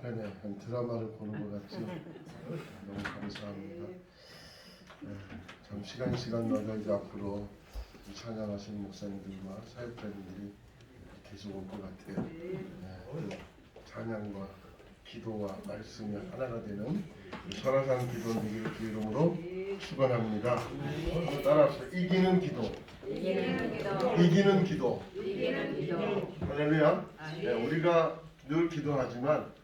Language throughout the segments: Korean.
편에 한 드라마를 보는 것 같죠. 너무 감사합니다. 참 시간 나서 이제 앞으로 찬양하시는 목사님들과 사역자님들이 계속 올 것 같아요. 그 찬양과 기도와 말씀이 하나가 되는 설화산 기도원들의 그 이름으로 축원합니다. 따라서 이기는 기도. 이기는 기도. 할렐루야. 우리가 늘 기도하지만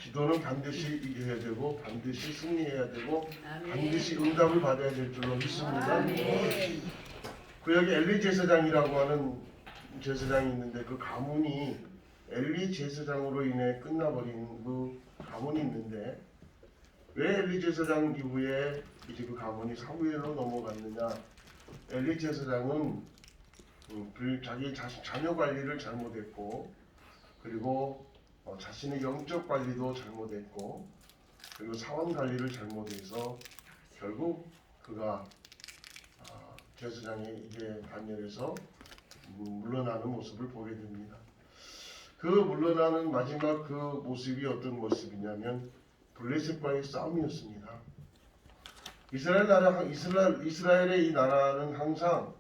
기도는 반드시 이겨야 되고 반드시 승리해야 되고 반드시 응답을 받아야 될 줄로 믿습니다. 그 여기 엘리 제사장이라고 하는 제사장이 있는데 그 가문이 엘리 제사장으로 인해 끝나버린 그 가문이 있는데 왜 엘리 제사장 이후에 이제 그 가문이 사무엘로 넘어갔느냐? 엘리 제사장은 자기 자녀 관리를 잘못했고 그리고 자신의 영적 관리도 잘못했고 그리고 사원 관리를 잘못해서 결국 그가 제사장의 이제 반열에서 물러나는 모습을 보게 됩니다. 그 물러나는 마지막 그 모습이 어떤 모습이냐면 블레셋과의 싸움이었습니다. 이스라엘의 이 나라는 항상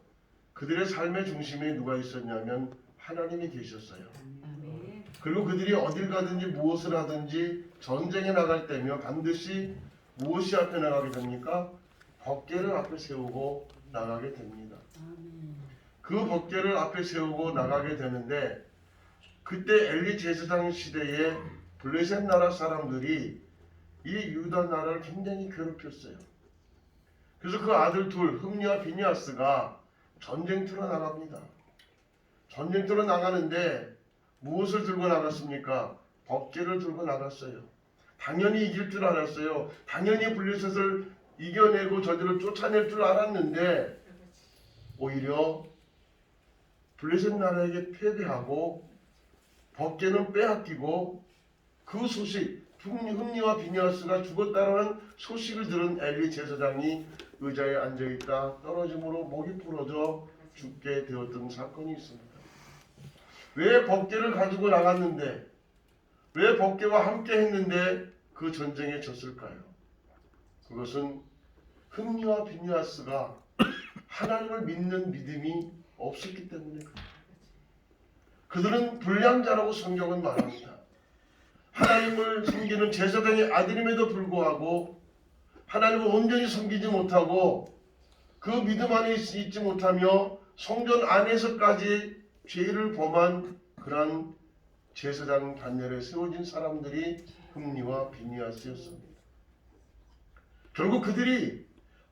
그들의 삶의 중심에 누가 있었냐면 하나님이 계셨어요. 그리고 그들이 어딜 가든지 무엇을 하든지 전쟁에 나갈 때면 반드시 무엇이 앞에 나가게 됩니까? 법궤를 앞에 세우고 나가게 됩니다. 그 법궤를 앞에 세우고 나가게 되는데 그때 엘리 제사장 시대에 블레셋 나라 사람들이 이 유다 나라를 굉장히 괴롭혔어요. 그래서 그 아들 둘 흠니와 비니아스가 전쟁터로 나갑니다. 전쟁터로 나가는데 무엇을 들고 나갔습니까? 법궤를 들고 나갔어요. 당연히 이길 줄 알았어요. 당연히 블레셋을 이겨내고 저들을 쫓아낼 줄 알았는데 오히려 블레셋 나라에게 패배하고 법궤는 빼앗기고 그 소식 흠니와 비니아스가 죽었다는 소식을 들은 엘리 제사장이 의자에 앉아있다 떨어짐으로 목이 부러져 죽게 되었던 사건이 있습니다. 왜 법궤를 가지고 나갔는데 왜 법궤와 함께 했는데 그 전쟁에 졌을까요? 그것은 흠니와 비니아스가 하나님을 믿는 믿음이 없었기 때문입니다. 그들은 불량자라고 성경은 말합니다. 하나님을 섬기는 제사장의 아들임에도 불구하고 하나님을 온전히 섬기지 못하고 그 믿음 안에 있지 못하며 성전 안에서까지 죄를 범한 그러한 제사장 단열에 세워진 사람들이 흠니와 비니아스였습니다. 결국 그들이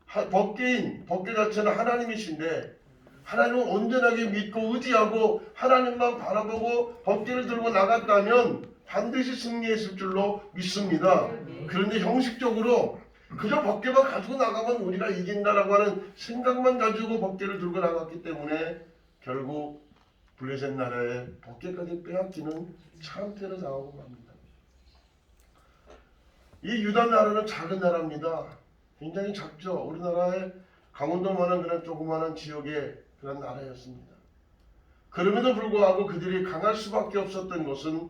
법궤 자체는 하나님이신데 하나님을 온전하게 믿고 의지하고 하나님만 바라보고 법궤를 들고 나갔다면 반드시 승리했을 줄로 믿습니다. 그런데 형식적으로 그저 법궤만 가지고 나가면 우리가 이긴다라고 하는 생각만 가지고 법궤를 들고 나갔기 때문에 결국 블레셋 나라의 법궤까지 빼앗기는 참패를 당하고 맙니다. 이 유다 나라는 작은 나라입니다. 굉장히 작죠. 우리나라의 강원도만한 그런 조그마한 지역의 그런 나라였습니다. 그럼에도 불구하고 그들이 강할 수밖에 없었던 것은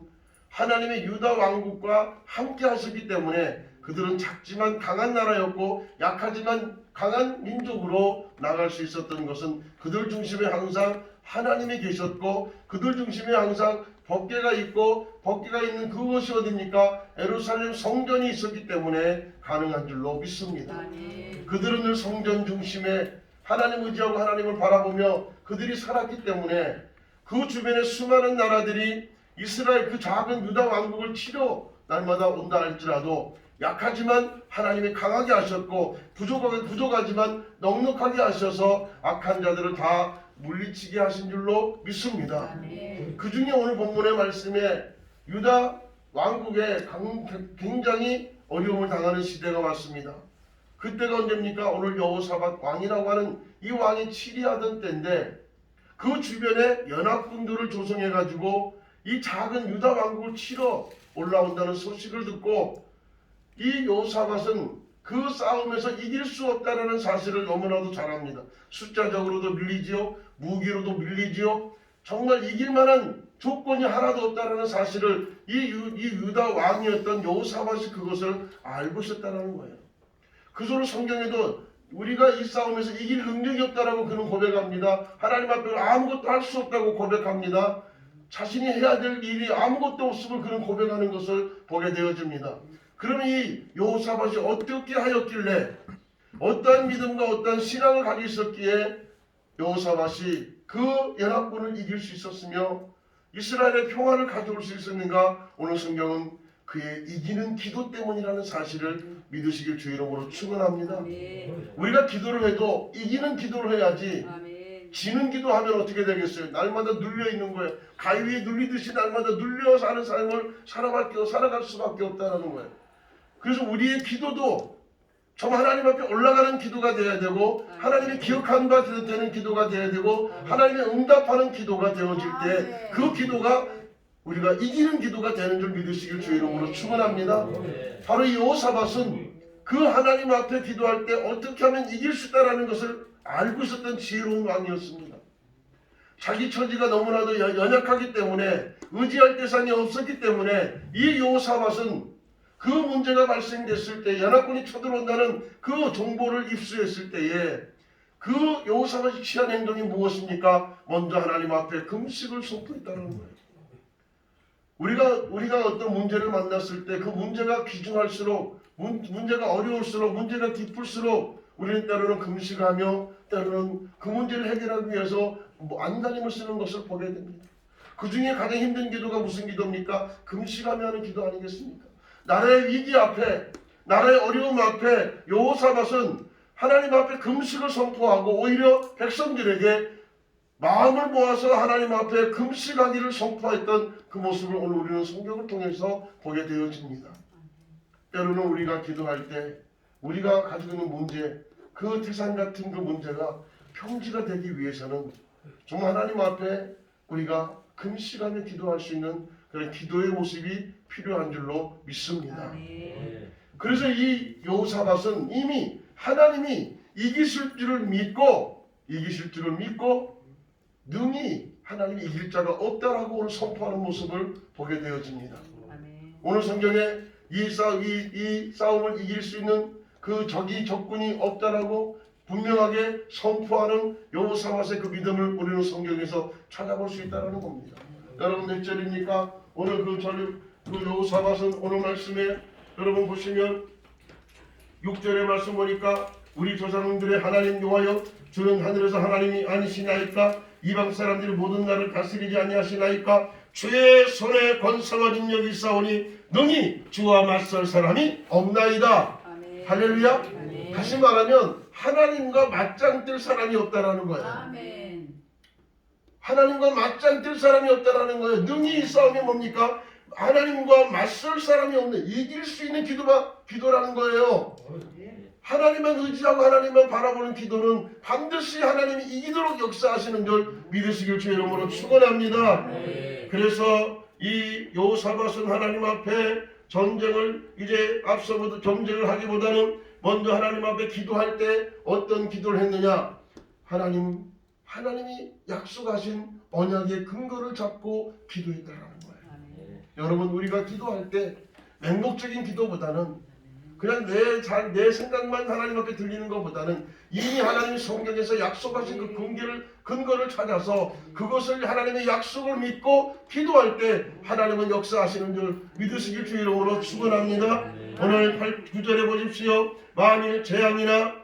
하나님의 유다 왕국과 함께 하셨기 때문에 그들은 작지만 강한 나라였고 약하지만 강한 민족으로 나갈 수 있었던 것은 그들 중심에 항상 하나님이 계셨고 그들 중심에 항상 법궤가 있고 법궤가 있는 그것이 어디입니까? 예루살렘 성전이 있었기 때문에 가능한 줄로 믿습니다. 그들은 늘 성전 중심에 하나님 의지하고 하나님을 바라보며 그들이 살았기 때문에 그 주변의 수많은 나라들이 이스라엘 그 작은 유다 왕국을 치러 날마다 온다 할지라도 약하지만 하나님이 강하게 하셨고 부족하지만 넉넉하게 하셔서 악한 자들을 다 물리치게 하신 줄로 믿습니다. 그 중에 오늘 본문의 말씀에 유다 왕국에 굉장히 어려움을 당하는 시대가 왔습니다. 그때가 언제입니까? 오늘 여호사밧 왕이라고 하는 이 왕이 치리하던 때인데 그 주변에 연합군들을 조성해가지고 이 작은 유다 왕국을 치러 올라온다는 소식을 듣고 이 여호사밧은 그 싸움에서 이길 수 없다는 사실을 너무나도 잘 압니다. 숫자적으로도 밀리지요. 무기로도 밀리지요. 정말 이길 만한 조건이 하나도 없다라는 사실을 이 유다 왕이었던 여호사밧이 그것을 알고 있었다는 거예요. 그래서 성경에도 우리가 이 싸움에서 이길 능력이 없다라고 그는 고백합니다. 하나님 앞에 아무것도 할 수 없다고 고백합니다. 자신이 해야 될 일이 아무것도 없음을 그는 고백하는 것을 보게 되어집니다. 그러면 이 여호사밧이 어떻게 하였길래 어떠한 믿음과 어떠한 신앙을 가지고 있었기에 여호사밧이 그 연합군을 이길 수 있었으며 이스라엘의 평화를 가져올 수 있었는가? 오늘 성경은 그의 이기는 기도 때문이라는 사실을 믿으시길 주의 이름으로 축원합니다. 아멘. 우리가 기도를 해도 이기는 기도를 해야지 아멘. 지는 기도하면 어떻게 되겠어요? 날마다 눌려 있는 거예요. 가위에 눌리듯이 날마다 눌려 사는 삶을 살아갈 수밖에 없다는 거예요. 그래서 우리의 기도도 정 하나님 앞에 올라가는 기도가 돼야 되고 하나님이 기억한 바 되는 기도가 돼야 되고 하나님의 응답하는 기도가 되어질 때 그 기도가 우리가 이기는 기도가 되는 줄 믿으시길 주의 이름으로 축원합니다. 바로 이 여호사밧은 그 하나님 앞에 기도할 때 어떻게 하면 이길 수 있다는 것을 알고 있었던 지혜로운 왕이었습니다. 자기 처지가 너무나도 연약하기 때문에 의지할 대상이 없었기 때문에 이 여호사밧은 그 문제가 발생됐을 때 연합군이 쳐들어온다는 그 정보를 입수했을 때에 그 여호사밧이 취한 행동이 무엇입니까? 먼저 하나님 앞에 금식을 선포했다는 거예요. 우리가 어떤 문제를 만났을 때 그 문제가 귀중할수록 문제가 어려울수록 문제가 깊을수록 우리는 때로는 금식하며 때로는 그 문제를 해결하기 위해서 안간힘을 쓰는 것을 보게 됩니다. 그 중에 가장 힘든 기도가 무슨 기도입니까? 금식하며 하는 기도 아니겠습니까? 나라의 위기 앞에 나라의 어려움 앞에 여호사밧은 하나님 앞에 금식을 선포하고 오히려 백성들에게 마음을 모아서 하나님 앞에 금식하기를 선포했던 그 모습을 오늘 우리는 성경을 통해서 보게 되어집니다. 때로는 우리가 기도할 때 우리가 가지고 있는 문제, 그 태산 같은 그 문제가 평지가 되기 위해서는 정말 하나님 앞에 우리가 금식하며 기도할 수 있는 그런 기도의 모습이 필요한 줄로 믿습니다. 그래서 이 여호사밧은 이미 하나님이 이기실 줄을 믿고 능히 하나님이 이길 자가 없다라고 오늘 선포하는 모습을 보게 되어집니다. 오늘 성경에 이 싸움을 이길 수 있는 그 적군이 없다라고 분명하게 선포하는 여호사밧의 그 믿음을 우리는 성경에서 찾아볼 수 있다는 겁니다. 여러분 몇 절입니까? 오늘 그 여호사밧은 오늘 말씀에 여러분 보시면 6절의 말씀 보니까 우리 조상들의 하나님 여호와여 주는 하늘에서 하나님이 아니시나이까 이방 사람들이 모든 나를 다스리지 아니하시나이까 주의 손에 권세와 능력이 있사오니 능히 주와 맞설 사람이 없나이다. 아멘. 할렐루야. 아멘. 다시 말하면 하나님과 맞짱 뜰 사람이 없다라는 거예요. 아멘. 하나님과 맞짱 뜰 사람이 없다라는 거예요. 능히 이 싸움이 뭡니까? 하나님과 맞설 사람이 없는 이길 수 있는 기도라는 거예요. 하나님만 의지하고 하나님만 바라보는 기도는 반드시 하나님이 이기도록 역사하시는 줄 믿으시길 주의 이름으로 축원합니다. 그래서 이 여호사밧은 하나님 앞에 전쟁을 이제 앞서부터 전쟁을 하기보다는 먼저 하나님 앞에 기도할 때 어떤 기도를 했느냐? 하나님이 약속하신 언약의 근거를 잡고 기도했다라는 거예요. 여러분 우리가 기도할 때 맹목적인 기도보다는 그냥 내 생각만 하나님 앞에 들리는 것보다는 이미 하나님이 성경에서 약속하신 그 근거를 찾아서 그것을 하나님의 약속을 믿고 기도할 때 하나님은 역사하시는 줄 믿으시길 주의 이름으로 축원합니다. 오늘 9절에 보십시오. 만일 재앙이나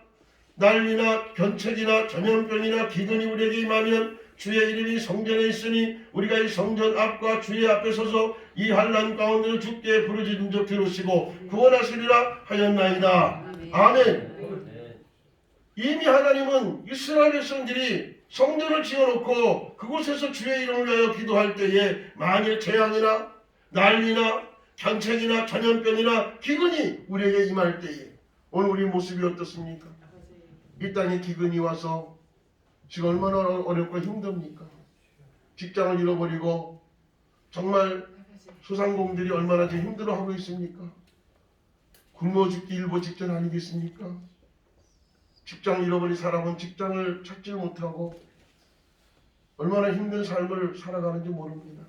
난리나 견책이나 전염병이나 기근이 우리에게 임하면 주의 이름이 성전에 있으니 우리가 이 성전 앞과 주의 앞에 서서 이 환난 가운데로 주께 부르짖은 적 들으시고 구원하시리라 하였나이다. 아멘. 이미 하나님은 이스라엘 백성들이 성전을 지어놓고 그곳에서 주의 이름을 위하여 기도할 때에 만일 재앙이나 난리나 견책이나 전염병이나 기근이 우리에게 임할 때에 오늘 우리 모습이 어떻습니까? 이 땅에 기근이 와서 지금 얼마나 어렵고 힘듭니까? 직장을 잃어버리고 정말 소상공인들이 얼마나 지금 힘들어하고 있습니까? 굶어 죽기 일보 직전 아니겠습니까? 직장을 잃어버린 사람은 직장을 찾지 못하고 얼마나 힘든 삶을 살아가는지 모릅니다.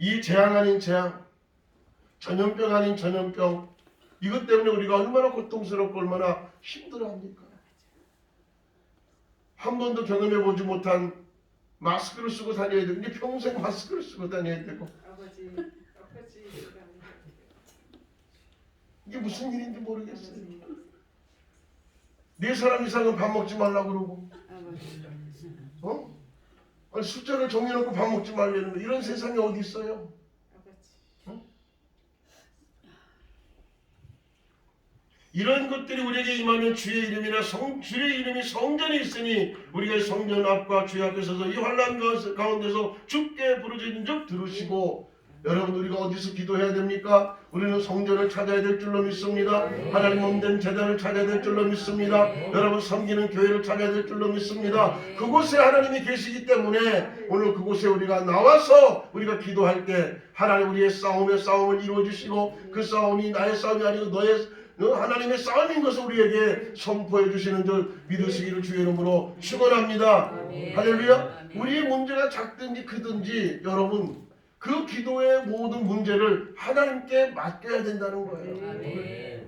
이 재앙 아닌 재앙, 전염병 아닌 전염병, 이것 때문에 우리가 얼마나 고통스럽고 얼마나 힘들어합니까? 한 번도 경험해보지 못한 마스크를 쓰고 다녀야 되는데 평생 마스크를 쓰고 다녀야 되고 아버지 이게 무슨 일인지 모르겠어요. 4사람 이상은 밥 먹지 말라고 그러고 아니, 숫자를 정해놓고 밥 먹지 말라는 이런 세상이 어디 있어요? 이런 것들이 우리에게 임하면 주의 이름이나 주의 이름이 성전에 있으니 우리가 성전 앞과 주의 앞에 서서 이 환난 가운데서 주께 부르짖는 적 들으시고. 여러분, 우리가 어디서 기도해야 됩니까? 우리는 성전을 찾아야 될 줄로 믿습니다. 하나님 몸된 제단을 찾아야 될 줄로 믿습니다. 여러분, 섬기는 교회를 찾아야 될 줄로 믿습니다. 그곳에 하나님이 계시기 때문에 오늘 그곳에 우리가 나와서 우리가 기도할 때 하나님 우리의 싸움을 이루어 주시고 그 싸움이 나의 싸움이 아니고 너의 하나님의 싸움인 것을 우리에게 선포해 주시는 줄 믿으시기를 주의 이름으로 축원합니다. 할렐루야. 우리의 문제가 작든지 크든지 여러분 그 기도의 모든 문제를 하나님께 맡겨야 된다는 거예요.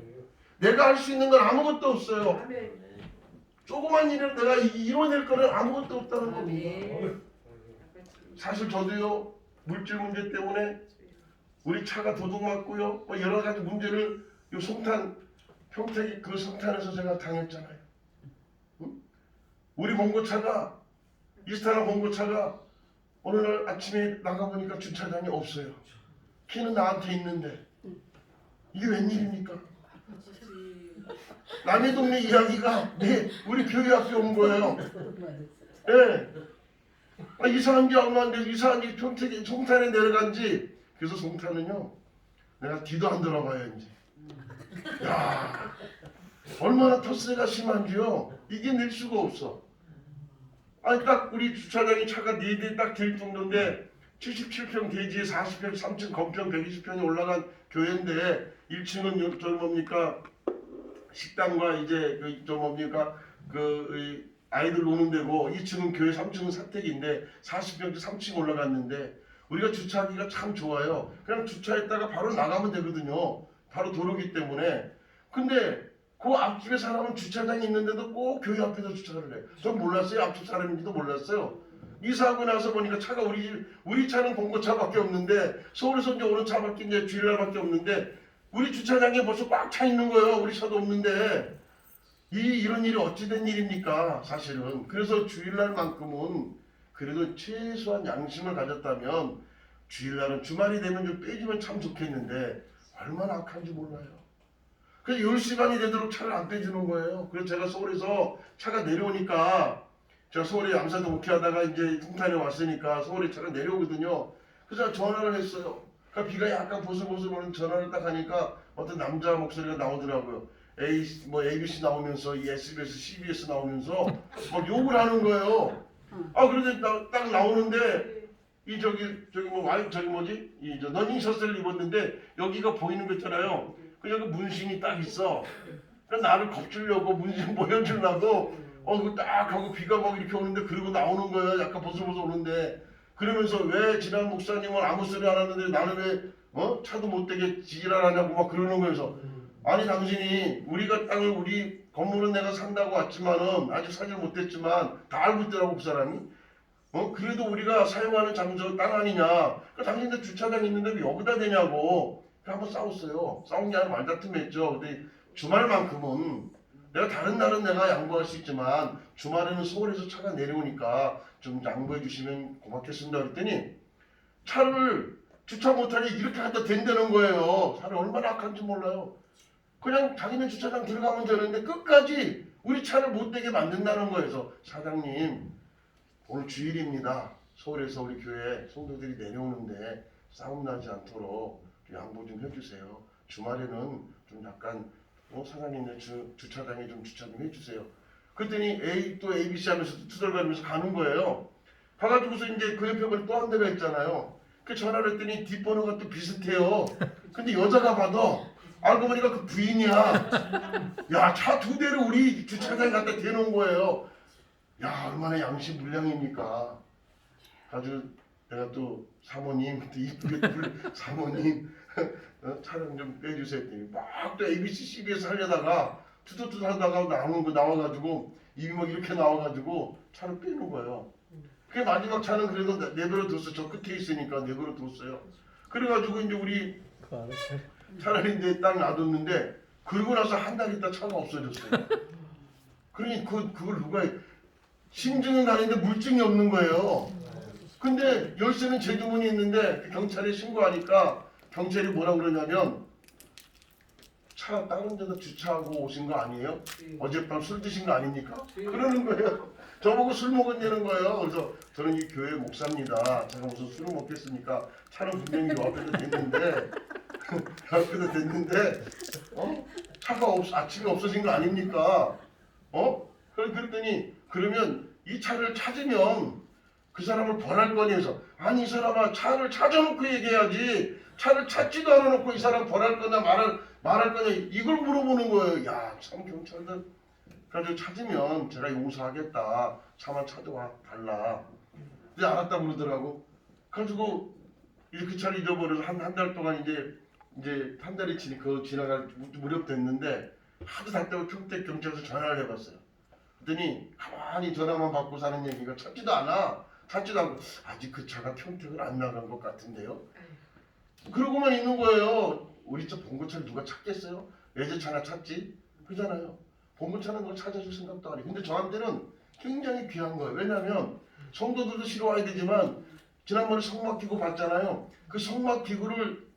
내가 할 수 있는 건 아무것도 없어요. 조그만 일을 내가 이뤄낼 거는 아무것도 없다는 겁니다. 사실 저도요, 물질 문제 때문에 우리 차가 도둑 맞고요, 여러 가지 문제를 요 송탄 평택이 그 송탄에서 제가 당했잖아요. 응? 우리 봉고차가 이스타나 봉고차가 어느 날 아침에 나가보니까 주차장이 없어요. 키는 나한테 있는데 이게 웬일입니까? 남의 동네 이야기가 우리 교회 앞에 온 거예요. 이사한 지 얼마 안 돼서 이사한 지 평택에 송탄에 내려간 지 그래서 송탄은요 내가 뒤도 안 돌아봐요 이제. 야, 얼마나 텃세가 심한지요. 이겨낼 수가 없어. 아니 딱 우리 주차장에 차가 4대 딱 될 정도인데 77평 대지에 40평 3층 건평 120평이 올라간 교회인데 1층은 저 뭡니까 식당과 이제 저 뭡니까 그 아이들 노는 데고 2층은 교회 3층은 사택인데 40평 3층 올라갔는데 우리가 주차하기가 참 좋아요. 그냥 주차했다가 바로 나가면 되거든요. 바로 도로기 때문에. 근데 그 앞집에 사람은 주차장이 있는데도 꼭 교회 앞에서 주차를 해요. 전 몰랐어요. 앞집 사람인지도 몰랐어요. 이사하고 나서 보니까 차가 우리 차는 봉고차밖에 없는데 서울에서 이제 오는 차밖에 이제 주일날밖에 없는데 우리 주차장에 벌써 꽉 차 있는 거예요. 우리 차도 없는데 이런 일이 어찌된 일입니까? 사실은. 그래서 주일날만큼은 그래도 최소한 양심을 가졌다면 주일날은 주말이 되면 좀 빼주면 참 좋겠는데 얼마나 악한지 몰라요. 그래서 10시간이 되도록 차를 안 빼주는 거예요. 그래서 제가 서울에서 차가 내려오니까 제가 서울에 암사도 목회하다가 이제 송탄에 왔으니까 서울에 차가 내려오거든요. 그래서 전화를 했어요. 그러니까 비가 약간 보슬보슬 오는 전화를 딱 하니까 어떤 남자 목소리가 나오더라고요. ABC 나오면서 이 SBS, CBS 나오면서 막 욕을 하는 거예요. 그런데 딱 나오는데 저 러닝 셔츠를 입었는데 여기가 보이는 거 있잖아요. 그 여기 문신이 딱 있어. 그러니까 나를 겁주려고 문신 보여주려고 그거 딱 하고 비가 막 이렇게 오는데 그러고 나오는 거예요. 약간 보슬보슬 오는데 그러면서 왜 지난 목사님은 아무 소리 안 하는데 나는 왜 차도 못 되게 지랄하냐고 막 그러는 거여서 아니 당신이 우리가 땅을 우리 건물은 내가 산다고 왔지만은 아직 사질 못했지만 다 알고 있더라고 그 사람이. 그래도 우리가 사용하는 장소 땅 아니냐. 그러니까 당신들 주차장 있는데 왜 여기다 대냐고. 한번 싸웠어요. 싸운 게 아니라 말다툼 했죠. 근데 주말만큼은 내가 다른 날은 내가 양보할 수 있지만 주말에는 서울에서 차가 내려오니까 좀 양보해 주시면 고맙겠습니다. 그랬더니 차를 주차 못하게 이렇게 갖다 댄다는 거예요. 차를 얼마나 악한지 몰라요. 그냥 자기네 주차장 들어가면 되는데 끝까지 우리 차를 못 되게 만든다는 거예요. 그래서 사장님 오늘 주일입니다. 서울에서 우리 교회 성도들이 내려오는데 싸움 나지 않도록 양보 좀 해주세요. 주말에는 좀 약간 사장님네 주차장에 좀 주차 좀 해주세요. 그랬더니 또 ABC 하면서 투덜거리면서 가는 거예요. 가가지고서 이제 그 옆에 또 한 대가 있잖아요. 그 전화를 했더니 뒷번호가 또 비슷해요. 근데 여자가 받아. 알고 보니까 그 부인이야. 야, 차 2대를 우리 주차장에 갖다 대놓은 거예요. 야, 얼마나 양심 불량입니까? 아주 내가 또 사모님 또 이쁘게 사모님 촬영 좀 빼주세요 했더니 막 또 ABC CBS 하려다가 투투투 하다가 나와가지고 입이 막 이렇게 나와가지고 차를 빼는 거예요. 그 마지막 차는 그래도 내버려 뒀어. 저 끝에 있으니까 내버려 뒀어요. 그래가지고 이제 우리 차라리 이제 딱 놔뒀는데 그러고 나서 한 달 있다 차가 없어졌어요. 그러니 그걸 누가 심증은 나는데 물증이 없는 거예요. 근데 열쇠는 제 주머니에 있는데 경찰에 신고하니까 경찰이 뭐라 그러냐면 차 다른 데다 주차하고 오신 거 아니에요? 어젯밤 술 드신 거 아닙니까? 그러는 거예요. 저보고 술 먹었냐는 거예요. 그래서 저는 이 교회 목사입니다. 제가 무슨 술을 먹겠습니까? 차는 분명히 요 앞에도 됐는데 옆에도 됐는데 차가 아침에 없어진 거 아닙니까? 그랬더니 그러면 이 차를 찾으면 그 사람을 벌할 거니 해서 아니 이 사람아 차를 찾아놓고 얘기해야지 차를 찾지도 않아놓고 이 사람 벌할 거냐 말할 거냐 이걸 물어보는 거예요. 야 참 경찰들 그래가지고 찾으면 제가 용서하겠다. 차만 찾아와 달라. 이제 알았다 그러더라고. 그래가지고 이제 그 차를 잊어버려서 한 달 동안 이제 한 달이 지나갈 무렵 됐는데 하도 답답하고 평택 경찰서 전화를 해봤어요. 그랬더니 가만히 전화만 받고 사는 얘기가 찾지도 않고 아직 그 차가 평택을 안 나간 것 같은데요. 그러고만 있는 거예요. 우리 차 봉고차를 누가 찾겠어요? 외제차나 찾지? 그잖아요. 봉고차는 그걸 찾아줄 생각도 안 해. 근데 저한테는 굉장히 귀한 거예요. 왜냐하면 성도들도 싫어해야 되지만 지난번에 성막기구 봤잖아요. 그 성막기구를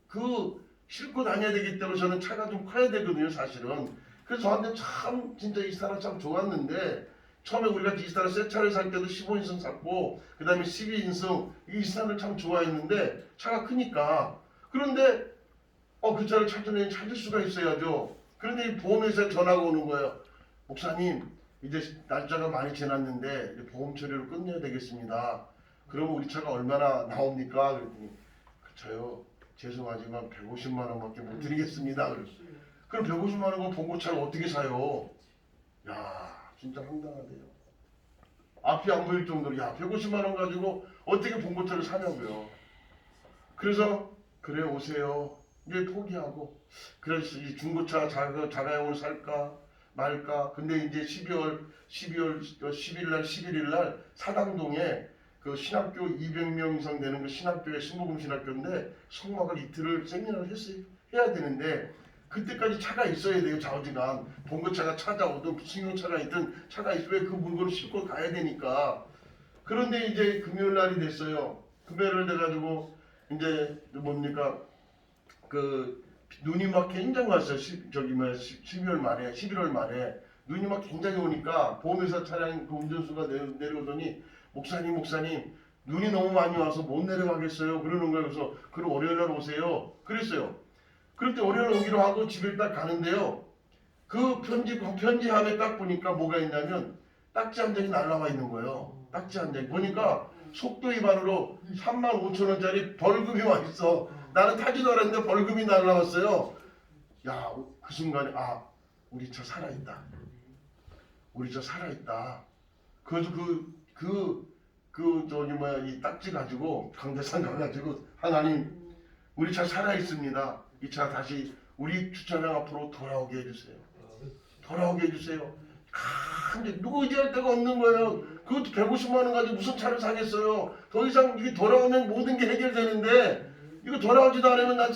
싣고 다녀야 되기 때문에 저는 차가 좀 커야 되거든요, 사실은. 그래서 저한테 참 진짜 이스타라 참 좋았는데 처음에 우리가 이스타라 새 차를 살 때도 15인승 샀고 그 다음에 12인승 이스타를 참 좋아했는데 차가 크니까 그런데 그 차를 찾을 수가 있어야죠. 그런데 이 보험회사에 전화가 오는 거예요. 목사님 이제 날짜가 많이 지났는데 이제 보험 처리를 끝내야 되겠습니다. 그러면 우리 차가 얼마나 나옵니까? 그랬더니 저요 죄송하지만 150만 원밖에 못 드리겠습니다. 그럼 150만 원은 봉고차를 어떻게 사요? 야 진짜 황당하대요. 앞이 안 보일 정도로 150만 원 가지고 어떻게 봉고차를 사냐고요. 그래서 그래 오세요. 이제 포기하고 그래서 이 중고차 자가용을 살까 말까. 근데 이제 12월 11일 날 사당동에 그 신학교 200명 이상 되는 그 신학교에 신복음 신학교인데 성막을 이틀을 세미나를 해야 되는데 그때까지 차가 있어야 돼요. 좌우지간 봉고차가 찾아오든 승용차가 있든 차가 있어야 그 물건을 싣고 가야 되니까. 그런데 이제 금요일 날이 됐어요. 금요일을 돼가지고 이제 뭡니까 그 눈이 막 굉장히 왔어요. 11월 말에 눈이 막 굉장히 오니까 보험회사 차량 그 운전수가 내려오더니 목사님 눈이 너무 많이 와서 못 내려가겠어요. 그러는 거예요. 그래서 그럼 월요일 날 오세요. 그랬어요. 그럴 때 월요일 오기로 하고 집에 딱 가는데요. 그 편지함에 딱 보니까 뭐가 있냐면 딱지 한 장이 날라와 있는 거예요. 딱지 한 장이 보니까 속도 위반으로 35,000원짜리 벌금이 와 있어. 나는 타지도 않았는데 벌금이 날라왔어요. 야, 그 순간에 우리 차 살아있다. 우리 차 살아있다. 그래서 이 딱지 가지고 강대상 가가지고 하나님 우리 차 살아있습니다. 이 차 다시 우리 주차장 앞으로 돌아오게 해주세요. 돌아오게 해주세요. 근데 누구 의지할 데가 없는 거예요. 그것도 150만 원 가지고 무슨 차를 사겠어요. 더 이상 이게 돌아오면 모든 게 해결되는데 이거 돌아오지도 않으면 난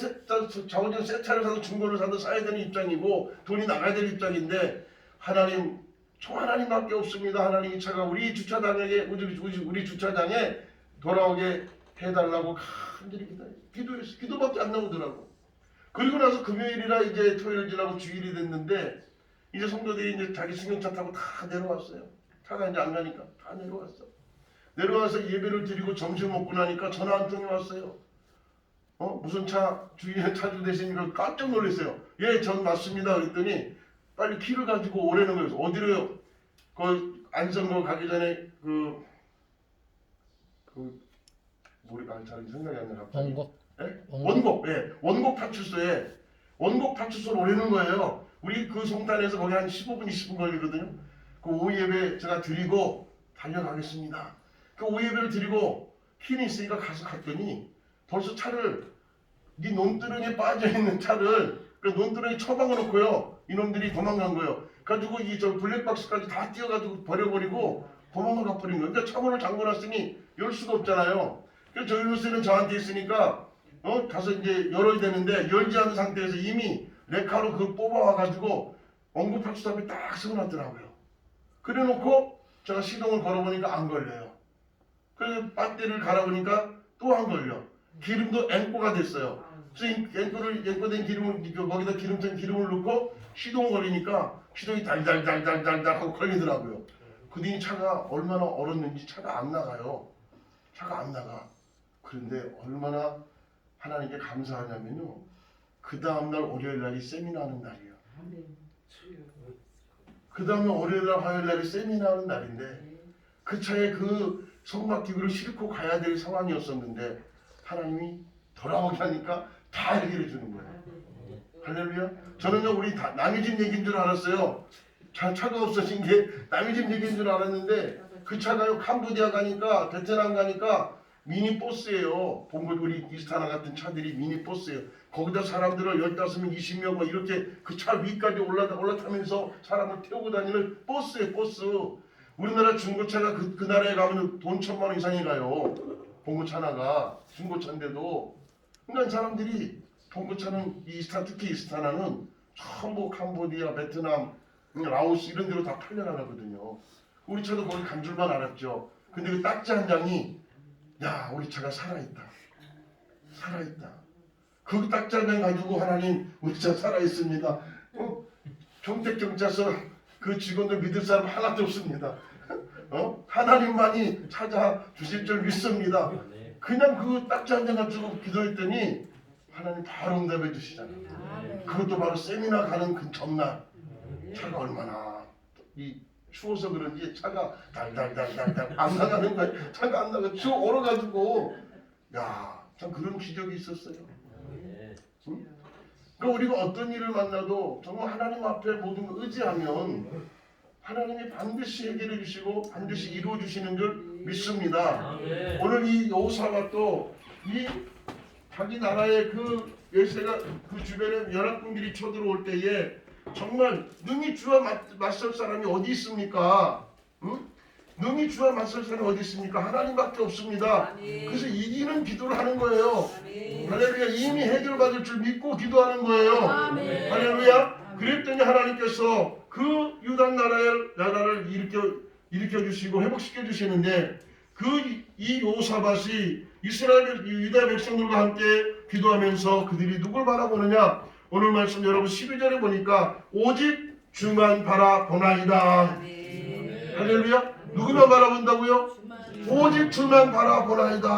자원전 새 차를 사도 중고를 사도 사야 되는 입장이고 돈이 나가야 되는 입장인데 하나님 저 하나님밖에 없습니다. 하나님 이 차가 우리 주차장에 우리 주차장에 돌아오게 해달라고 간절히 기도했어. 기도밖에 안 나오더라고. 그리고 나서 금요일이라 이제 토요일 지나고 주일이 됐는데 이제 성도들이 이제 자기 승용차 타고 다 내려왔어요. 차가 이제 안 가니까 다 내려왔어. 내려와서 예배를 드리고 점심 먹고 나니까 전화 한 통이 왔어요. 무슨 주인의 차주 되시니까 깜짝 놀랐어요. 예, 전 맞습니다. 그랬더니 빨리 키를 가지고 오라는 거예요. 어디로요? 그 안성거 가기 전에 머리가 잘 생각이 안 나요. 원곡? 예? 원곡, 예. 원곡 파출소로 오라는 거예요. 우리 그 송탄에서 거기 한 15분, 20분 걸리거든요. 그 오후 예배 제가 드리고 달려가겠습니다. 그 오후 예배를 드리고 핀이 있으니까 가서 갔더니 벌써 차를 네 논두렁에 빠져있는 차를 그 논두렁에 처박아 놓고요. 이놈들이 도망간 거예요. 가지고 이 저 블랙박스까지 다 띄어가지고 버려버리고 도망가 버린 거예요. 그러니까 차문을 잠궈놨으니 열 수가 없잖아요. 그래서 저 열쇠는 저한테 있으니까 가서 이제 열어야 되는데 열지 않은 상태에서 이미 레카로 그걸 뽑아와가지고 원고표수답에 딱 세워놨더라고요. 그래놓고 제가 시동을 걸어보니까 안 걸려요. 그래서 배터리를 갈아보니까 또 안 걸려. 기름도 앵꼬가 됐어요. 그래서 앵꼬된 기름을 거기다 기름을 넣고 시동 걸리니까 시동이 달달달달달 하고 걸리더라고요. 그뒤 차가 얼마나 얼었는지 차가 안 나가요. 차가 안 나가. 그런데 얼마나 하나님께 감사하냐면요. 그 다음날 월요일날이 세미나 하는 날이에요. 그 다음날 월요일날 화요일날이 세미나 하는 날인데 그 차에 그 성막기구를 싣고 가야 될 상황이었었는데 하나님이 돌아오게 하니까 다 해결해 주는 거예요. 할렐루야. 저는요 우리 남의 집 얘기인 줄 알았어요. 차가 없어진 게 남의 집 얘기인 줄 알았는데 그 차가요 캄보디아 가니까 베트남 가니까 미니버스예요. 본국 우리 이스타나 같은 차들이 미니버스예요. 거기다 사람들을 15명 20명 뭐 이렇게 그 차 위까지 올라타면서 사람을 태우고 다니는 버스예요. 버스. 우리나라 중고차가 그 나라에 가면 돈 1,000만 원 이상이 가요. 봉고차 하나가 중고차인데도 그러니까 사람들이 봉고차는 특히 이스타나는 전부 캄보디아, 베트남, 라오스 이런 데로 다 팔려나가거든요. 우리 차도 거기 간 줄만 알았죠. 근데 그 딱지 한 장이 야 우리 차가 살아있다. 살아있다. 그 딱지 한 장 가지고 하나님 우리 차 살아있습니다. 평택경찰서 그 직원들 믿을 사람 하나도 없습니다. 하나님만이 찾아주실 줄 믿습니다. 그냥 그 딱지 한 장 가지고 기도했더니 하나님 바로 응답해 주시잖아요. 그것도 바로 세미나 가는 그 전날 차가 얼마나 추워서 그런지 차가 달달달달달 안 나가는 거예요. 차가 안 나가. 추워 얼어가지고 참 그런 기적이 있었어요. 응? 그러니까 우리가 어떤 일을 만나도 정말 하나님 앞에 모든 걸 의지하면 하나님이 반드시 해결해 주시고 반드시 이루어 주시는 줄 믿습니다. 오늘 이 여호사밧도 이 자기 나라의 그 열세가 그 주변에 연합군들이 쳐들어올 때에 정말 능히 주와 맞설 사람이 어디 있습니까? 응? 능히 주와 맞설 사람이 어디 있습니까? 하나님밖에 없습니다. 그래서 이기는 기도를 하는 거예요. 할렐루야. 이미 해결받을 줄 믿고 기도하는 거예요. 할렐루야. 그랬더니 하나님께서 그 유다 나라를 일으켜 주시고 회복시켜 주시는데 이 여호사밧이 이스라엘 유다 백성들과 함께 기도하면서 그들이 누굴 바라보느냐? 오늘 말씀 여러분 12절에 보니까 오직 주만 바라보나이다. 할렐루야. 누구만 바라본다고요? 오직 주만 바라보나이다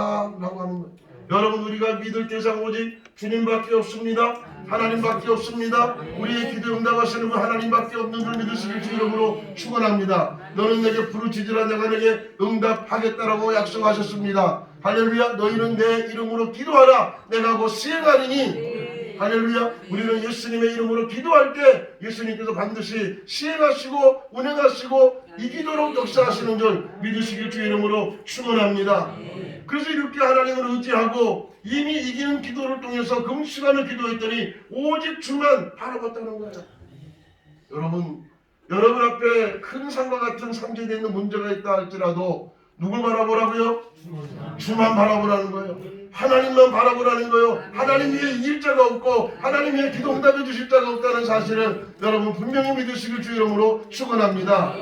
라고 하는 거예요. 여러분 우리가 믿을 대상 오직 주님밖에 없습니다. 하나님밖에 없습니다. 우리의 기도 응답하시는 분 하나님밖에 없는 줄 믿으시길 주 이름으로 축원합니다. 너는 내게 부르짖으라 내가 내게 응답하겠다라고 약속하셨습니다. 할렐루야. 너희는 내 이름으로 기도하라 내가 곧 시행하리니. 할렐루야. 우리는 예수님의 이름으로 기도할 때 예수님께서 반드시 시행하시고 운행하시고 이기도록 역사하시는 줄 믿으시길 주 이름으로 축원합니다. 그래서 이렇게 하나님을 의지하고 이미 이기는 기도를 통해서 금시간을 기도했더니 오직 주만 바라봤다는 거예요. 여러분 앞에 큰 산과 같은 상제되어 있는 문제가 있다 할지라도 누굴 바라보라고요? 주만 바라보라는 거예요. 하나님만 바라보라는 거예요. 하나님 위에 이길 자가 없고 하나님 위에 기도 응답해 주실 자가 없다는 사실을 여러분 분명히 믿으시길 주 이름으로 축원합니다.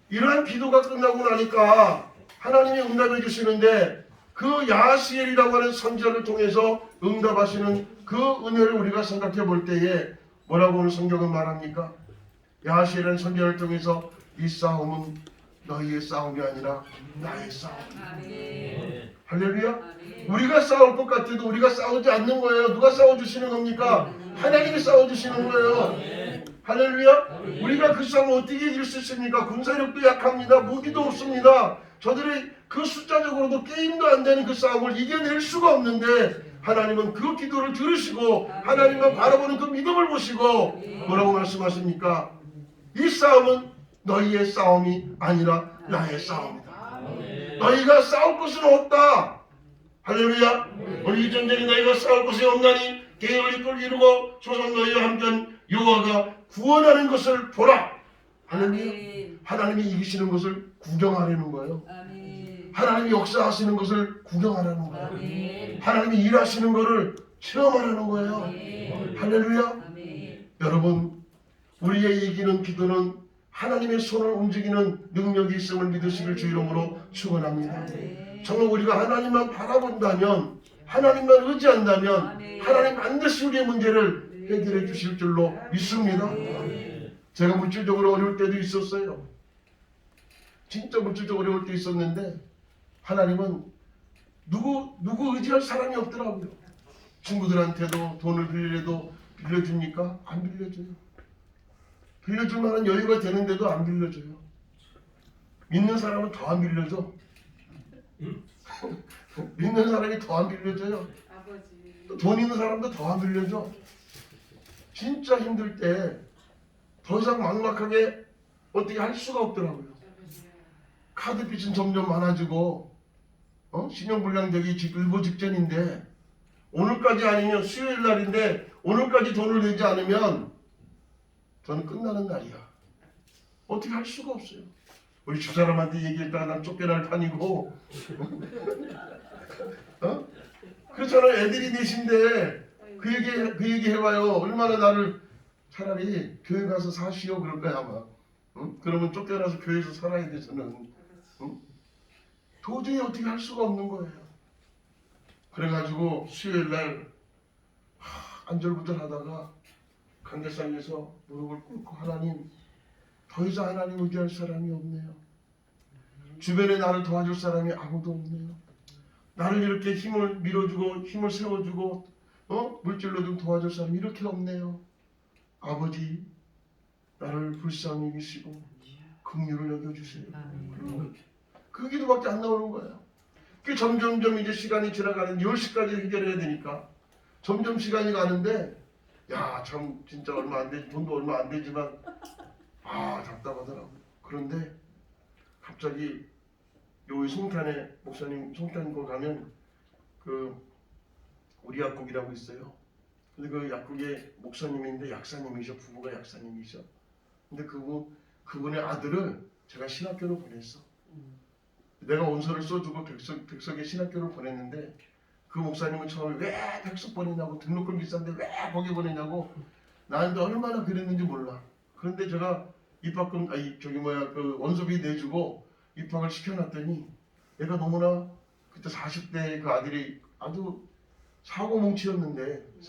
이러한 기도가 끝나고 나니까 하나님이 응답해 주시는데 그 야하시엘이라고 하는 선지자를 통해서 응답하시는 그 은혜를 우리가 생각해 볼 때에 뭐라고 오늘 성경은 말합니까? 야하시엘이라는 선지자를 통해서 이 싸움은 너희의 싸움이 아니라 나의 싸움이다. 할렐루야. 우리가 싸울 것 같아도 우리가 싸우지 않는 거예요. 누가 싸워주시는 겁니까? 하나님이 싸워주시는 거예요. 할렐루야. 우리가 그 싸움을 어떻게 이길 수 있습니까? 군사력도 약합니다. 무기도 없습니다. 저들이 그 숫자적으로도 게임도 안 되는 그 싸움을 이겨낼 수가 없는데 하나님은 그 기도를 들으시고 하나님만 바라보는 그 믿음을 보시고 뭐라고 말씀하십니까? 이 싸움은 너희의 싸움이 아니라 나의 싸움이다. 너희가 싸울 것은 없다. 할렐루야. 오늘 이 전쟁에 너희가 싸울 것이 없나니 계획을 이끌고 소속 너희와 함께한 여호와가 구원하는 것을 보라. 하나님이 이기시는 것을 구경하려는 거예요. 하나님이 역사하시는 것을 구경하라는 거예요. 하나님이 일하시는 것을 체험하라는 거예요. 할렐루야. 여러분, 우리의 이기는 기도는 하나님의 손을 움직이는 능력이 있음을 믿으시길 주 이름으로 축원합니다. 정말 우리가 하나님만 바라본다면, 하나님만 의지한다면 하나님 반드시 우리의 문제를 해결해 주실 줄로 믿습니다. 제가 물질적으로 어려울 때도 있었어요. 진짜 물질적으로 어려울 때 있었는데 하나님은 누구 의지할 사람이 없더라고요. 친구들한테도 돈을 빌리려도 빌려줍니까? 안 빌려줘요. 빌려줄 만한 여유가 되는데도 안 빌려줘요. 믿는 사람은 더 안 빌려줘. 믿는 사람이 더 안 빌려줘요. 또 돈 있는 사람도 더 안 빌려줘. 진짜 힘들 때 더 이상 막막하게 어떻게 할 수가 없더라고요. 카드 빚은 점점 많아지고 신용불량되기 일보 직전인데 오늘까지 아니면 수요일 날인데 오늘까지 돈을 내지 않으면 저는 끝나는 날이야. 어떻게 할 수가 없어요. 우리 집사람한테 얘기했다가 난 쫓겨날 판이고 그렇잖아요. 애들이 넷인데 그 얘기 해봐요. 얼마나 나를 차라리 교회 가서 사시오 그럴 거야 아마. 그러면 쫓겨나서 교회에서 살아야 돼서는 도저히 어떻게 할 수가 없는 거예요. 그래가지고 수요일 날 안절부절 하다가 강대상에서 무릎을 꿇고 하나님, 더 이상 하나님 의지할 사람이 없네요. 주변에 나를 도와줄 사람이 아무도 없네요. 나를 이렇게 힘을 밀어주고 힘을 세워주고 물질로 좀 도와줄 사람이 이렇게 없네요. 아버지, 나를 불쌍히 여기시고 긍휼을 여겨주세요. 그 기도밖에 안 나오는 거예요. 그 점점점 이제 시간이 지나가는 10시까지 해결해야 되니까 점점 시간이 가는데 야, 참 진짜 얼마 안 되지, 돈도 얼마 안 되지만 답답하더라고요. 그런데 갑자기 여기 송탄에 목사님 송탄 거 가면 그 우리 약국이라고 있어요. 근데 그 약국의 목사님인데 약사님이셔. 부부가 약사님이셔. 근데 그분의 아들을 제가 신학교로 보냈어. 내가 원서를 써주고 백석에 신학교를 보냈는데 그 목사님은 처음에 왜 백석 보내냐고, 등록금 비싼데 왜 거기 보내냐고 나한테 얼마나 그랬는지 몰라. 그런데 제가 입학금 그 원서비 내주고 입학을 시켜놨더니 얘가 너무나 그때 40대 그 아들이 아주 사고뭉치였는데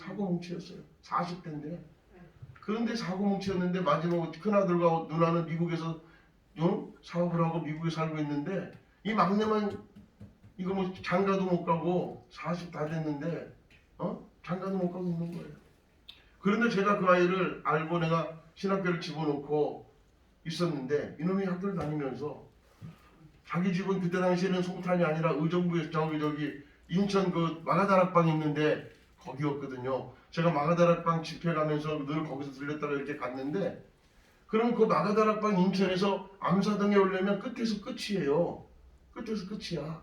40대인데 그런데 사고뭉치였는데 마지막으로 큰아들과 누나는 미국에서 사업을 하고 미국에 살고 있는데 이 막내만 이거 뭐 장가도 못 가고 40 다 됐는데 장가도 못 가고 있는 거예요. 그런데 제가 그 아이를 알고 내가 신학교를 집어넣고 있었는데 이놈이 학교를 다니면서 자기 집은 그때 당시에는 송탄이 아니라 의정부에 저기 인천 그 마가다락방 있는데 거기였거든요. 제가 마가다락방 집회 가면서 늘 거기서 들렸다가 이렇게 갔는데 그럼 그 마가다락방 인천에서 암사동에 오려면 끝에서 끝이에요. 끝에서 끝이야.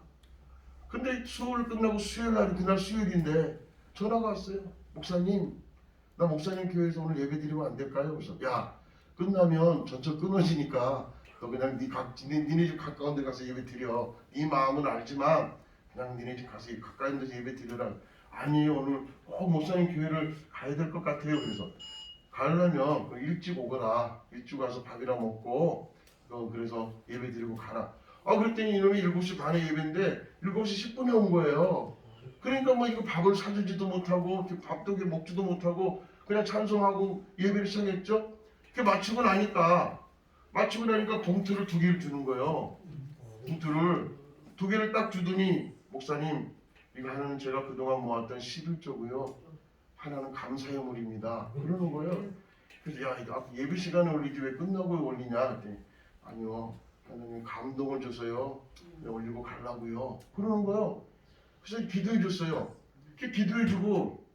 근데 수업을 끝나고 수요일 날 그날 수요일인데 전화가 왔어요. 목사님, 나 목사님 교회에서 오늘 예배 드리면 안 될까요? 그래서 야, 끝나면 전철 끊어지니까 너 그냥 니네 집 가까운 데 가서 예배 드려. 네 마음은 알지만 그냥 니네 집 가서 가까운 데서 예배 드리라. 아니 오늘 목사님 교회를 가야 될 것 같아요. 그래서 가려면 일찍 오거라. 일찍 와서 밥이나 먹고 그래서 예배 드리고 가라. 그랬더니 이놈이 7시 반에 예배인데 7시 10분에 온 거예요. 그러니까 뭐 이거 밥을 사주지도 못하고 밥도 먹지도 못하고 그냥 찬송하고 예배를 시작했죠. 그게 마치고 나니까 봉투를 2개를 주는 거예요. 봉투를 2개를 딱 주더니 목사님, 이거 하나는 제가 그동안 모았던 11조고요. 하나는 감사의 물입니다. 그러는 거예요. 그래서 야, 이거 예배 시간에 올리지 왜 끝나고 올리냐 그랬더니 아니요. 하나님 감동을 줘서요. 올리고 가려고요. 그러는 거예요. 그래서 기도해 줬어요. 기도해 주고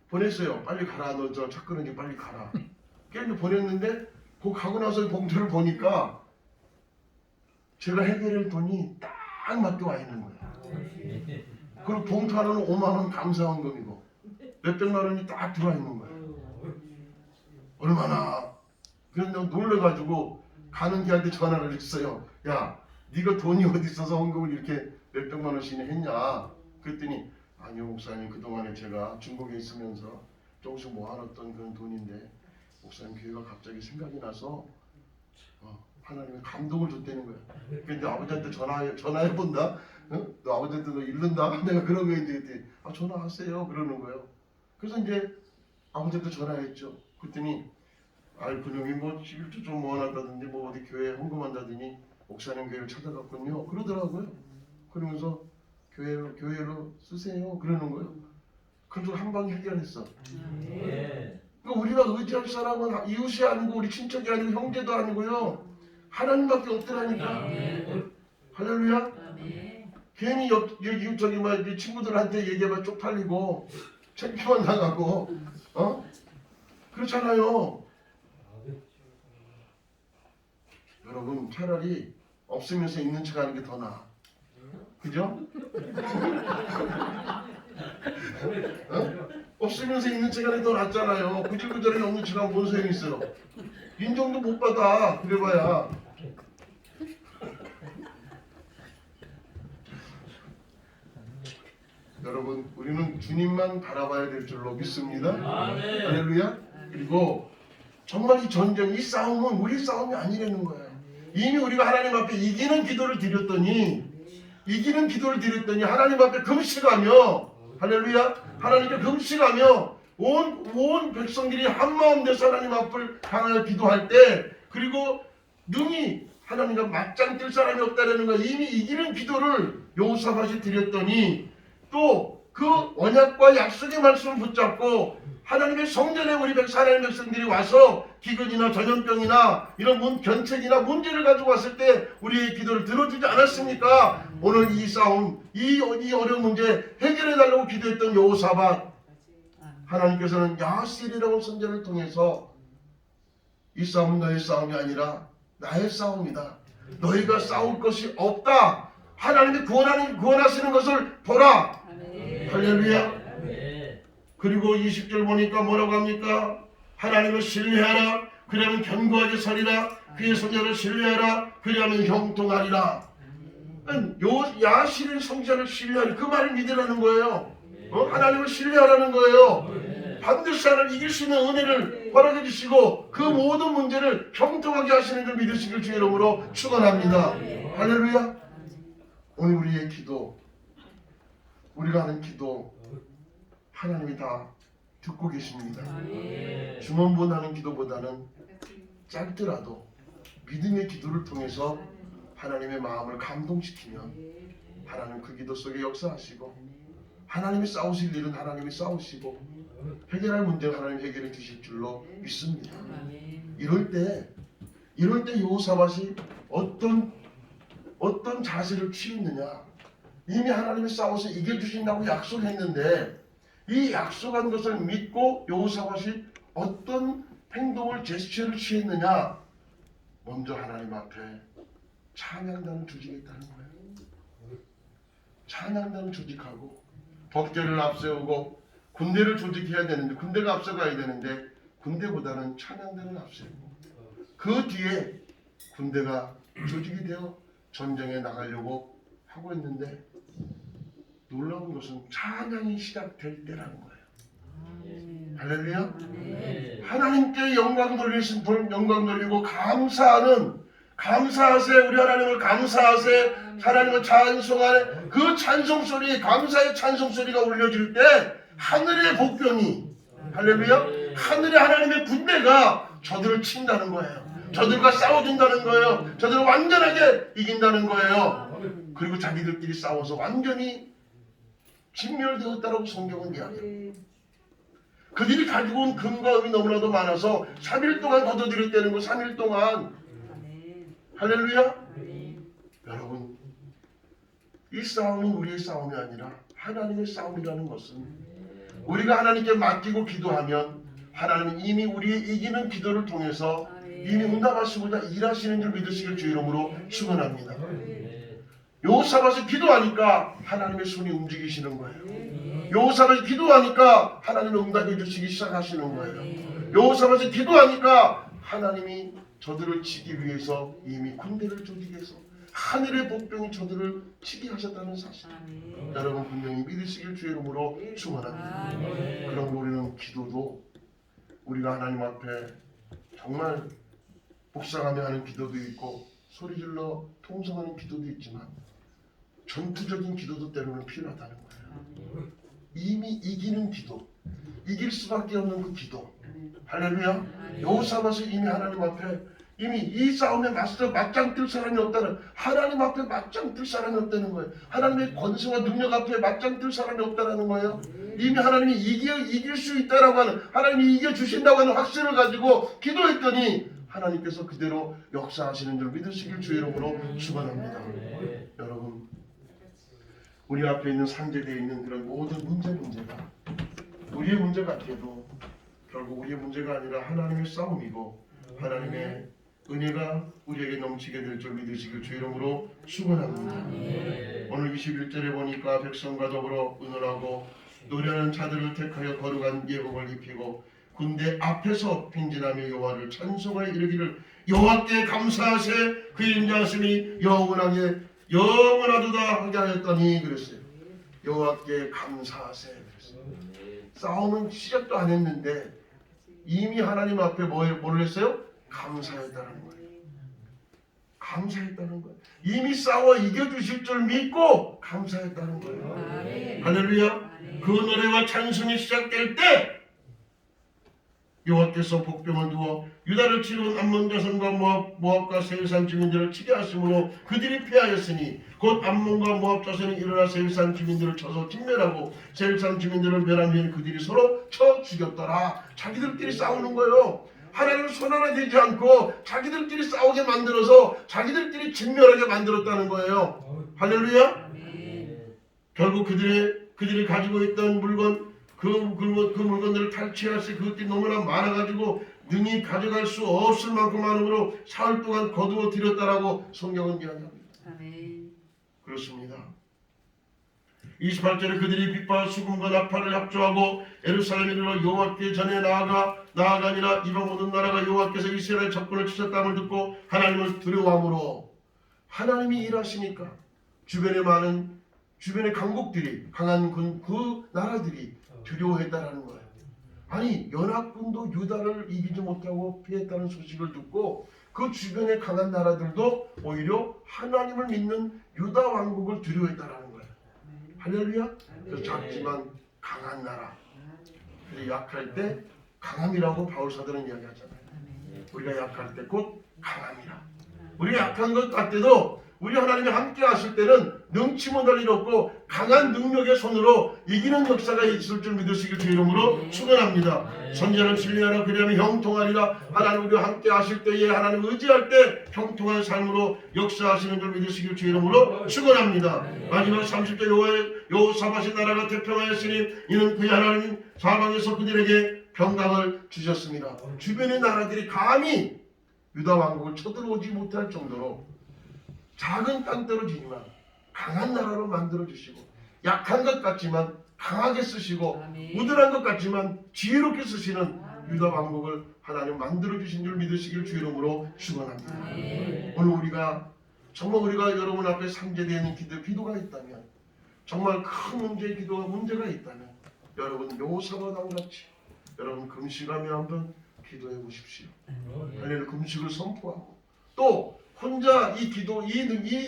보냈어요. 빨리 가라. 너 저 차 끊으니 빨리 가라. 그래서 보냈는데 그 가고 나서 봉투를 보니까 제가 해결할 돈이 딱 맞게 와 있는 거예요. 그리고 봉투 하나는 5만 원 감사원금이고 몇백만 원이 딱 들어와 있는 거예요. 얼마나. 그래서 내가 놀래가지고 가는 길한테 전화를 했어요. 야, 네가 돈이 어디 있어서 헌금을 이렇게 몇백만 원씩이나 했냐? 그랬더니 아니요 목사님, 그동안에 제가 중국에 있으면서 조금씩 모아놨던 그런 돈인데 목사님 교회가 갑자기 생각이 나서 하나님의 감동을 줬다는 거야. 근데 아버지한테 전화해본다? 어? 너 아버지한테 너 잃는다? 내가 그런 거에 이제 전화하세요 그러는 거예요. 그래서 이제 아버지한테 전화했죠. 그랬더니 그놈이 뭐 11조 좀 모아놨다든지 뭐 어디 교회에 헌금한다더니 목사님 교회를 찾아갔군요 그러더라고요. 그러면서 교회로 쓰세요 그러는 거예요. 그래서 한 방에 해결했어. 그러니까 우리가 의지할 사람은 이웃이 아니고 우리 친척이 아니고 형제도 아니고요, 하나님밖에 없더라니까. 할렐루야. 괜히 저기 뭐 친구들한테 얘기해봐 쪽팔리고 창피만 나가고 그렇잖아요. 여러분 차라리 없으면서 있는 척 하는 게 더 나아. 그죠? 없으면서 있는 척 하는 게 더 낫잖아요. 구질구질하게 없는 척 하면 뭔 소용이 있어요. 인정도 못 받아. 그래봐야. 여러분 우리는 주님만 바라봐야 될 줄로 믿습니다. 할렐루야. 그리고 정말 이 전쟁, 이 싸움은 우리 싸움이 아니라는 거예요. 이미 우리가 하나님 앞에 이기는 기도를 드렸더니 하나님 앞에 금식하며, 할렐루야, 하나님께 금식하며 온 백성들이 한마음 돼서 하나님 앞을 향하여 기도할 때, 그리고 능히 하나님과 맞짱 뜰 사람이 없다라는 거, 이미 이기는 기도를 여호사밧이 드렸더니 또 그 언약과 약속의 말씀을 붙잡고 하나님의 성전에 우리 하나님의 백성들이 와서 기근이나 전염병이나 이런 견책이나 문제를 가지고 왔을 때 우리의 기도를 들어주지 않았습니까? 오늘 이 싸움, 이 어려운 문제 해결해달라고 기도했던 여호사밧, 하나님께서는 야실이라고 선지자를 통해서 이 싸움은 너의 싸움이 아니라 나의 싸움이다. 너희가 싸울 것이 없다. 하나님이 구원하시는 것을 보라. 할렐루야. 그리고 20절 보니까 뭐라고 합니까? 하나님을 신뢰하라. 그러면 견고하게 서리라. 그의 선자를 신뢰하라. 그리하면 형통하리라. 야실인 성자를 신뢰하라. 그 말을 믿으라는 거예요. 하나님을 신뢰하라는 거예요. 반드시 하나님 이길 수 있는 은혜를 허락해 주시고 그 모든 문제를 형통하게 하시는 줄 믿으시길 주의 이름으로 축원합니다. 할렐루야. 오늘 우리의 기도, 우리가 하는 기도 하나님이 다 듣고 계십니다. 중원분 하는 기도보다는 짧더라도 믿음의 기도를 통해서 하나님의 마음을 감동시키면 하나님 그 기도 속에 역사하시고, 하나님이 싸우실 일은 하나님이 싸우시고, 해결할 문제는 하나님 해결해 주실 줄로 믿습니다. 이럴 때 여호사밧이 어떤 자세를 취했느냐? 이미 하나님이 싸워서 이겨주신다고 약속했는데 이 약속한 것을 믿고 여호사밧이 어떤 행동을 제스처를 취했느냐? 먼저 하나님 앞에 찬양단을 조직했다는 거예요. 찬양단을 조직하고 법궤를 앞세우고 군대를 조직해야 되는데, 군대가 앞서가야 되는데 군대보다는 찬양단을 앞세우고 그 뒤에 군대가 조직이 되어 전쟁에 나가려고 하고 있는데, 놀라운 것은 찬양이 시작될 때라는 거예요. 할렐루야. 하나님께 영광 돌리고 감사하세. 우리 하나님을 감사하세. 하나님을 찬송하네. 그 찬송소리, 감사의 찬송소리가 울려질 때 하늘의 복병이, 할렐루야, 하늘의 하나님의 군대가 저들을 친다는 거예요. 저들과 싸워준다는 거예요. 저들을 완전하게 이긴다는 거예요. 그리고 자기들끼리 싸워서 완전히 진멸되었다라고 성경은 이야기해요. 그들이 가지고 온 금과 은이 너무나도 많아서 3일 동안 거둬들였다는 거. 3일 동안. 할렐루야. 여러분, 이 싸움은 우리의 싸움이 아니라 하나님의 싸움이라는 것은, 우리가 하나님께 맡기고 기도하면 하나님은 이미 우리의 이기는 기도를 통해서 이미 응답하시고자 일하시는 줄 믿으시길 주 이름으로 축원합니다. 여호사밧이 기도하니까 하나님의 손이 움직이시는 거예요. 여호사밧이 기도하니까 하나님의 응답해 주시기 시작하시는 거예요. 여호사밧이 기도하니까 하나님이 저들을 치기 위해서 이미 군대를 조직해서 하늘의 복병이 저들을 치게 하셨다는 사실, 여러분 분명히 믿으시길 주 이름으로 축원합니다. 그럼 우리는 기도도 우리가 하나님 앞에 정말 묵상하며 하는 기도도 있고 소리질러 통성하는 기도도 있지만 전투적인 기도도 때로는 필요하다는 거예요. 이미 이기는 기도, 이길 수밖에 없는 그 기도. 할렐루야. 여호사밧이 이미 하나님 앞에 이미 이 싸움에 맞짱 뜰 사람이 없다는, 하나님 앞에 맞짱 뜰 사람이 없다는 거예요. 하나님의 권세와 능력 앞에 맞짱 뜰 사람이 없다는 거예요. 이미 하나님이 이길 수 있다라고 하는, 하나님이 이겨주신다고 하는 확신을 가지고 기도했더니 하나님께서 그대로 역사하시는 줄 믿으시길 주 이름으로 축원합니다. 여러분, 우리 앞에 있는 상제되어 있는 그런 모든 문제가 우리의 문제 같아도 결국 우리의 문제가 아니라 하나님의 싸움이고 하나님의 은혜가 우리에게 넘치게 될 줄 믿으시길 주 이름으로 축원합니다. 오늘 21절에 보니까 백성과 더불어 의논하고 노련한 자들을 택하여 거룩한 예복을 입히고 군대 앞에서 빈진하며 여호와를 찬송하여 이르기를 여호와께 감사하세 그의 인자하심이 영원하도다 하게 하였더니 그랬어요. 여호와께 감사하세 그랬어요. 싸움은 시작도 안 했는데 이미 하나님 앞에 뭘 했어요? 감사했다는 거예요. 감사했다는 거예요. 이미 싸워 이겨주실 줄 믿고 감사했다는 거예요. 할렐루야. 그 노래와 찬송이 시작될 때 여호와께서 복병을 두어 유다를 치러온 암몬 자손과 모압과 세일산 주민들을 치게 하심으로 그들이 패하였으니 곧 암몬과 모압 자손이 일어나 세일산 주민들을 쳐서 진멸하고 세일산 주민들을 멸한 후에 그들이 서로 쳐 죽였더라. 자기들끼리 싸우는 거예요. 하나님은 손 하나 대지 않고 자기들끼리 싸우게 만들어서 자기들끼리 진멸하게 만들었다는 거예요. 할렐루야. 결국 그들이 가지고 있던 물건 그 물건들을 탈취할 수 그것들이 너무나 많아가지고 능히 가져갈 수 없을 만큼 많음으로 사흘 동안 거두어 들였다라고 성경은 이야기합니다. 그렇습니다. 28절에 그들이 빛과 수금과 나팔을 합조하고 예루살렘에 이르러 여호와께 전에 나아가니라. 이방 모든 나라가 여호와께서 이스라엘 적군을 치셨다함을 듣고 하나님을 두려워함으로, 하나님이 일하시니까 주변의 강국들이 강한 그 나라들이 두려워했다라는 거예요. 아니 연합군도 유다를 이기지 못하고 피했다는 소식을 듣고 그 주변의 강한 나라들도 오히려 하나님을 믿는 유다 왕국을 두려워했다라는 거예요. 할렐루야. 그래서 작지만 강한 나라, 약할 때 강함이라고 바울사도는 이야기하잖아요. 우리가 약할 때 곧 강함이라. 우리가 약한 것 같아도 우리 하나님이 함께 하실 때는 능치 못할 일 없고 강한 능력의 손으로 이기는 역사가 있을 줄 믿으시길 주 이름으로 축원합니다. 선지자는 진리하라 그리하면 형통하리라. 하나님 우리와 함께 하실 때에 하나님 의지할 때 형통한 삶으로 역사하시는 줄 믿으시길 주 이름으로 축원합니다. 마지막 30절 여호사밧의 나라가 태평하였으니 이는 그의 하나님 사방에서 그들에게 평강을 주셨습니다. 주변의 나라들이 감히 유다 왕국을 쳐들어오지 못할 정도로 작은 땅떨어지지만 강한 나라로 만들어주시고 약한 것 같지만 강하게 쓰시고 우둔한 것 같지만 지혜롭게 쓰시는 유다 왕국을 하나님 만들어주신 줄 믿으시길 주 이름으로 축원합니다. 오늘 우리가 여러분 앞에 상제되어 있는 기도가 있다면, 정말 큰 문제가 있다면 여러분 여호사밧 왕같이 여러분 금식하며 한번 기도해 보십시오. 할렐루야. 금식을 선포하고 또 혼자 이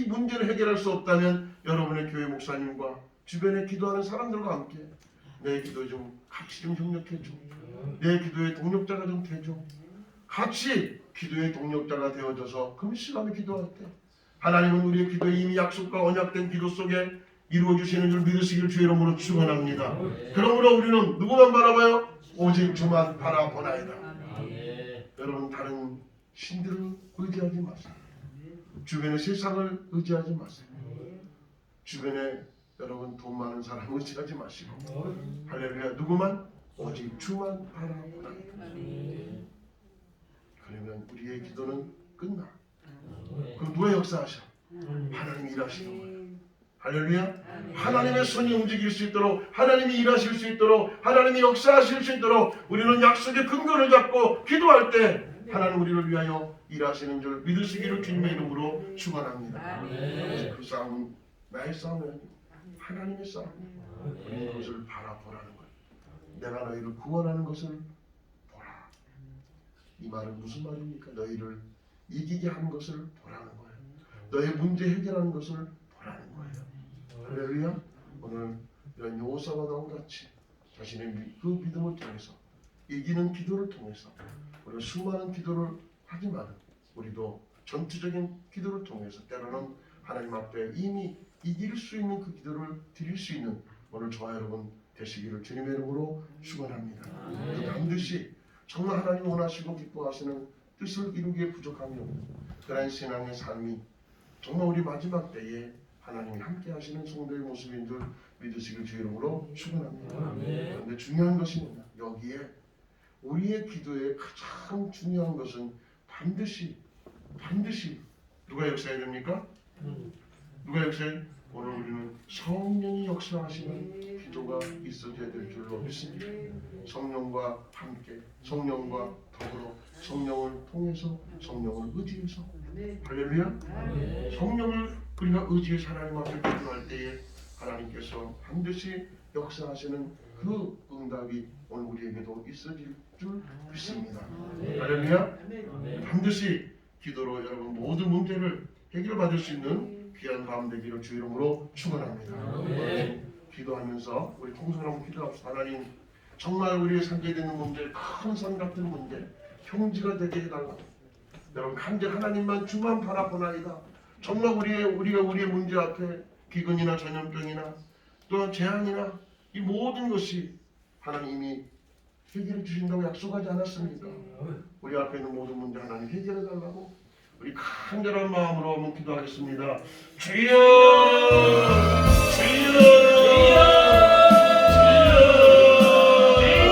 문제를 해결할 수 없다면 여러분의 교회 목사님과 주변에 기도하는 사람들과 함께 내 기도 좀 같이 좀 협력해줘. 내 기도의 동력자가 좀 되줘. 같이 기도의 동력자가 되어져서 금식하며 기도할 때 하나님은 우리의 기도에 이미 약속과 언약된 기도 속에 이루어주시는 줄 믿으시길 주 이름으로 축원합니다. 그러므로 우리는 누구만 바라봐요? 오직 주만 바라보나이다. 여러분 다른 신들을 의지하지 마세요. 주변의 세상을 의지하지 마세요. 주변에 여러분 돈 많은 사람 의지하지 마시고 할렐루야. 누구만? 오직 주만 바라보나이다. 그러면 우리의 기도는 끝나. 그럼 누가 역사하셔? 하나님이 일하시는 거예요. 할렐루야. 하나님의 손이 움직일 수 있도록, 하나님이 일하실 수 있도록, 하나님이 역사하실 수 있도록 우리는 약속의 근거를 잡고 기도할 때 하나님 우리를 위하여 일하시는 줄 믿으시기를 주님의 이름으로 축원합니다. 그래서 그 싸움은 나의 싸움이 아니고 하나님의 싸움이에요. 우리는 그것을 바라보라는 거예요. 내가 너희를 구원하는 것을 보라. 이 말은 무슨 말입니까? 너희를 이기게 하는 것을 보라는 거예요. 너의 문제 해결하는 것을 보라는 거예요. 할렐루야. 오늘 이런 여호사바다와 같이 자신의 그 믿음을 통해서 이기는 기도를 통해서 우리가 수많은 기도를 하지만 우리도 전투적인 기도를 통해서 때로는 하나님 앞에 이미 이길 수 있는 그 기도를 드릴 수 있는 오늘 저와 여러분 되시기를 주님의 이름으로 축원합니다. 반드시 정말 하나님 원하시고 기뻐하시는 뜻을 이루기에 부족함이 없는 그런 신앙의 삶이 정말 우리 마지막 때에 하나님이 함께 하시는 성도의 모습인 줄 믿으시길 주의 이름으로 축원합니다. 그런데 중요한 것이 뭐냐? 여기에 우리의 기도의 가장 중요한 것은 반드시 누가 역사해야 됩니까? 누가 역사해? 오늘 우리는 성령이 역사하시는 기도가 있어져야 될 줄로 믿습니다. 성령과 함께, 성령과 더불어, 성령을 통해서, 성령을 의지해서. 할렐루야. 성령을 우리가 의지해서 하나님 앞에 기도할 때에 하나님께서 반드시 역사하시는 그 응답이 오늘 우리에게도 있어질 줄 믿습니다. 할렐루야. 반드시 기도로 여러분 모든 문제를 해결받을 수 있는 귀한 밤 되기를 주 이름으로 축원합니다. 기도하면서 우리 통성으로 한번 기도합시다. 하나님, 정말 우리의 상대되는 문제, 큰 산 같은 문제, 형제가 되게 해달라. 여러분 간절 하나님만 주만 바라보나이다. 정말 우리가 우리의 문제 앞에 기근이나 전염병이나 또한 재앙이나 이 모든 것이 하나님이 해결해 주신다고 약속하지 않았습니까? 우리 앞에 있는 모든 문제 하나님 해결해 달라고 우리 간절한 마음으로 한번 기도하겠습니다. 주여, 주여.